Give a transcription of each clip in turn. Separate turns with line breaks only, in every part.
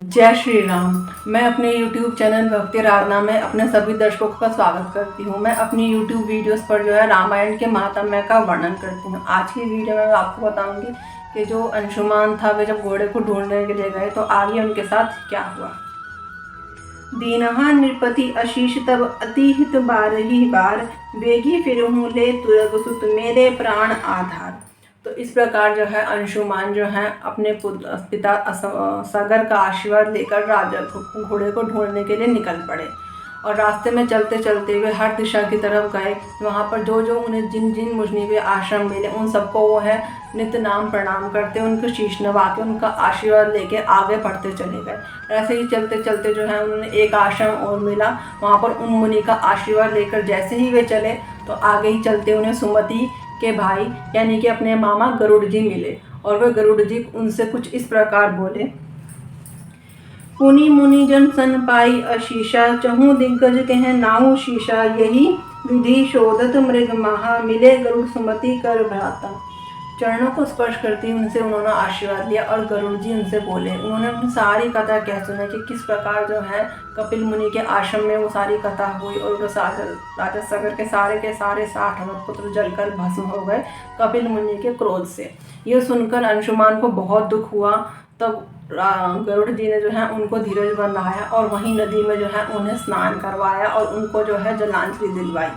जय श्री राम। मैं अपने YouTube चैनल भक्ति आराधना में अपने सभी दर्शकों का स्वागत करती हूँ। मैं अपनी YouTube वीडियोस पर जो है रामायण के महात्म्य का वर्णन करती हूँ। आज की वीडियो में मैं आपको बताऊंगी कि जो अंशुमान था वे जब घोड़े को ढूंढने के लिए गए तो आगे उनके साथ क्या हुआ। दीनहा नृपति आशीष तब अतिहित बारही बार, बेगी फिरहूँ ले तुरग सुत मेरे प्राण आधार। तो इस प्रकार जो है अंशुमान जो है अपने पिता सागर का आशीर्वाद लेकर राजा घोड़े को ढूंढने के लिए निकल पड़े और रास्ते में चलते चलते हुए हर दिशा की तरफ गए। वहाँ पर जो जो उन्हें जिन जिन मुजनिबे आश्रम मिले उन सबको वो है नित्य नाम प्रणाम करते, उनको शीश नवा के उनका आशीर्वाद लेके आगे बढ़ते चले गए। ऐसे ही चलते चलते जो है उन्होंने एक आश्रम और मिला। वहाँ पर उन मुनि का आशीर्वाद लेकर जैसे ही वे चले तो आगे ही चलते उन्हें सुमति के भाई यानी कि अपने मामा गरुड़ जी मिले और वे गरुड़ जी उनसे कुछ इस प्रकार बोले। पुनि मुनि जन सन पाई आशीषा, चहु दिग्गज कह नाहु शीशा। यही विधि शोधत मृग महा, मिले गरुड़ सुमति कर भ्राता। चरणों को स्पर्श करती उनसे उन्होंने आशीर्वाद लिया और गरुड़ जी उनसे बोले। उन्होंने अपनी सारी कथा कह सुनाई कि किस प्रकार जो है कपिल मुनि के आश्रम में वो सारी कथा हुई और वो राजा सागर के सारे 60,000 पुत्र जलकर भस्म हो गए कपिल मुनि के क्रोध से। ये सुनकर अंशुमान को बहुत दुख हुआ। तब गरुड़ जी ने जो है उनको धीरज बंधाया और वहीं नदी में जो है उन्हें स्नान करवाया और उनको जो है जलांजलि दिलवाई।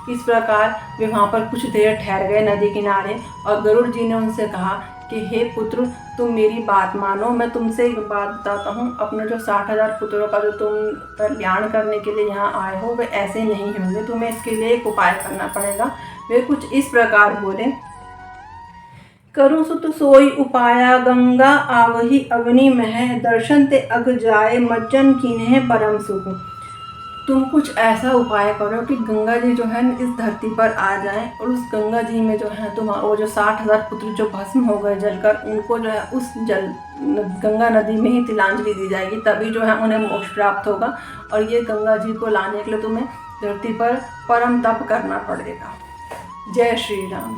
इस प्रकार वे वहाँ पर कुछ देर ठहर गए नदी किनारे और गरुड़ जी ने उनसे कहा कि हे पुत्र, तुम मेरी बात मानो। मैं तुमसे एक बात बताता हूँ, अपने जो 60,000 पुत्रों का जो तुम कल्याण करने के लिए यहाँ आए हो वे ऐसे नहीं होंगे। तुम्हें इसके लिए एक उपाय करना पड़ेगा। वे कुछ इस प्रकार बोले। करु सुत सोई उपाया, गंगा आवही अग्नि मह, दर्शन ते अग जाए मज्जन कीन्हे परम सुख। तुम कुछ ऐसा उपाय करो कि गंगा जी जो है इस धरती पर आ जाएं और उस गंगा जी में जो है तुम वो जो 60,000 पुत्र जो भस्म हो गए जलकर उनको जो है उस गंगा नदी में ही तिलांजलि दी जाएगी, तभी जो है उन्हें मोक्ष प्राप्त होगा। और ये गंगा जी को लाने के लिए तुम्हें धरती पर परम तप करना पड़ेगा। जय श्री राम।